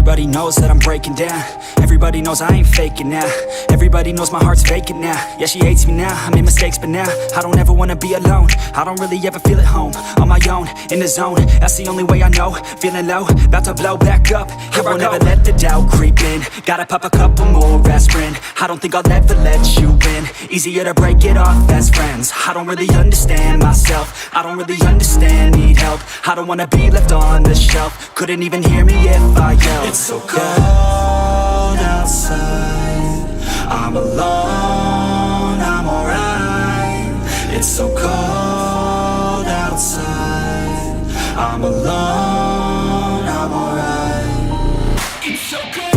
Everybody knows that I'm breaking down. Everybody knows I ain't faking now. Everybody knows my heart's vacant now. Yeah, she hates me now, I made mistakes but now I don't ever wanna be alone. I don't really ever feel at home. On my own, in the zone, that's the only way I know. Feeling low, about to blow back up. Here I won't ever let the doubt creep in. Gotta pop a couple more aspirin. I don't think I'll ever let you in. Easier to break it off as friends. I don't really understand myself. I don't really understand, need help. I don't wanna be left on the shelf. Couldn't even hear me if I yelled. It's so cold outside, I'm alone, I'm alright. It's so cold outside, I'm alone, I'm alright. It's so cold.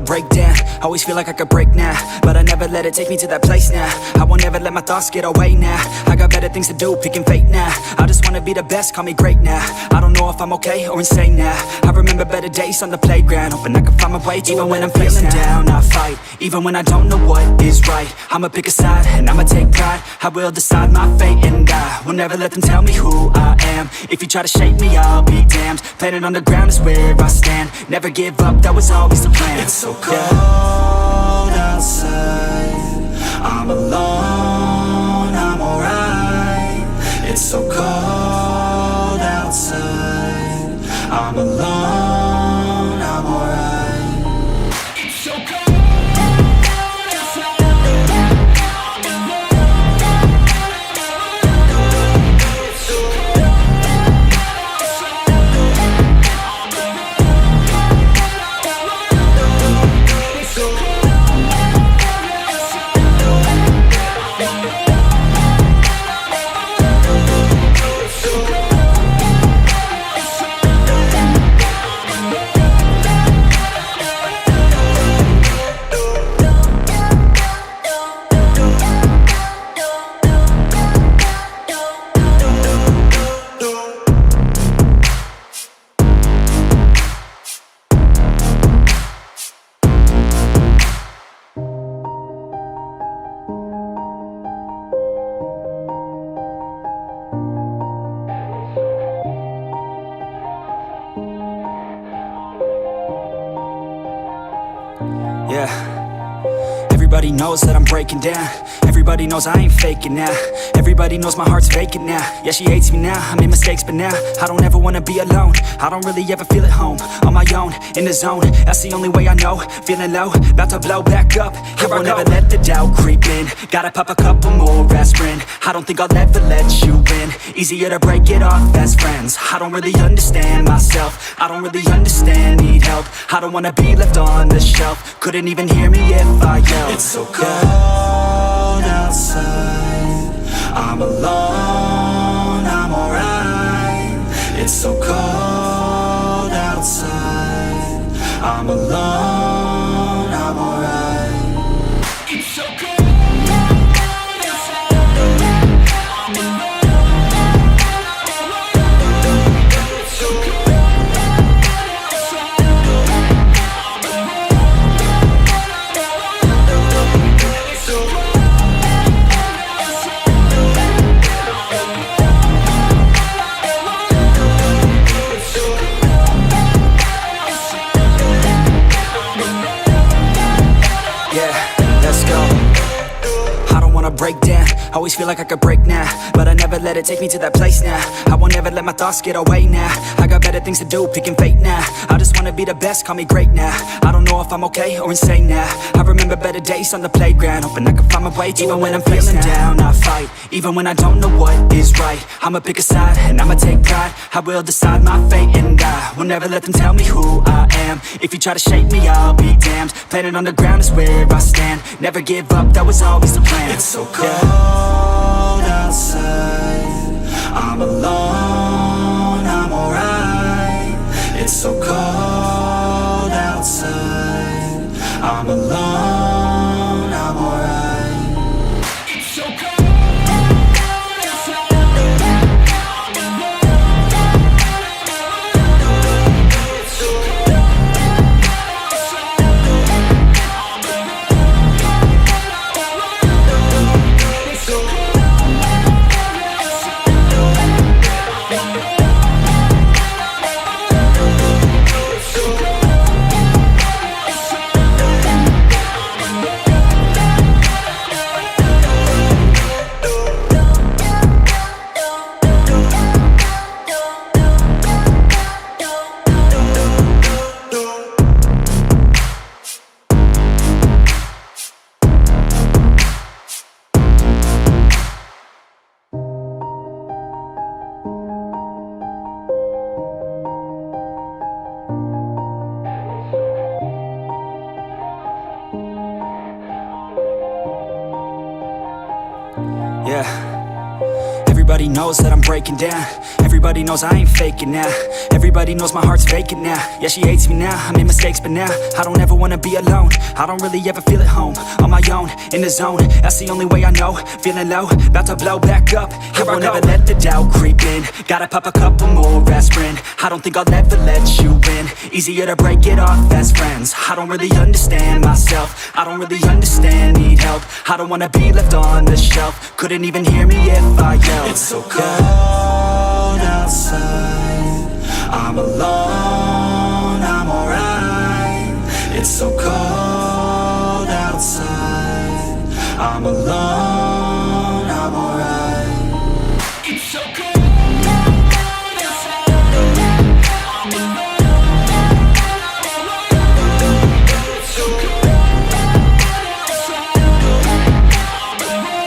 Break down, always feel like I could break now, but I never let it take me to that place now. I won't ever let my thoughts get away now. I got better things to do, picking fate now. I just wanna be the best, call me great now. I don't know if I'm okay or insane now. I remember better days on the playground, hoping I can find my way. Even when I'm feeling down, I fight. Even when I don't know what is right, I'ma pick a side and I'ma take pride. I will decide my fate and I will never let them tell me who I am. If you try to shake me, I'll be damned. Planet on the ground is where I stand. Never give up, that was always the plan. It's so cold outside, I'm alone, I'm alright. It's so cold outside, I'm alone, I'm alright. It's so cold. Everybody knows that I'm breaking down. Everybody knows I ain't faking now. Everybody knows my heart's vacant now. Yeah, she hates me now, I made mistakes but now I don't ever wanna be alone. I don't really ever feel at home. On my own, in the zone, that's the only way I know. Feeling low, about to blow back up. Here I won't ever let the doubt creep in. Gotta pop a couple more aspirin. I don't think I'll ever let you in. Easier to break it off as friends. I don't really understand myself. I don't really understand, need help. I don't wanna be left on the shelf. Couldn't even hear me if I yelled. It's so cold outside, I'm alone, I'm alright. It's so cold outside, I'm alone, I'm alright. It's so cold. Break down, always feel like I could break now, but I never let it take me to that place now. I won't ever let my thoughts get away now. I got better things to do, picking fate now. I just wanna be the best, call me great now. I don't know if I'm okay or insane now. I remember better days on the playground, hoping I can find my way. Even when I'm feeling down, I fight. Even when I don't know what is right, I'ma pick a side and I'ma take pride. I will decide my fate and I will never let them tell me who I am. If you try to shake me, I'll be damned. Planet on the ground is where I stand. Never give up, that was always the plan. It's so cold outside, I'm alone, I'm alright. It's so cold I'm alone, I'm alright. It's so cold. Yeah. Everybody knows that I'm breaking down. Everybody knows I ain't faking now. Everybody knows my heart's vacant now. Yeah, she hates me now, I made mistakes but now I don't ever wanna be alone. I don't really ever feel at home. On my own, in the zone, that's the only way I know. Feeling low, about to blow back up. Here I never let the doubt creep in. Gotta pop a couple more aspirin. I don't think I'll ever let you in. Easier to break it off best friends. I don't really understand myself. I don't really understand, need help. I don't wanna be left on the shelf. Couldn't even hear me if I yelled. It's so cold outside. I'm alone, I'm alright. It's so cold outside. I'm alone, I'm alright. It's so cold.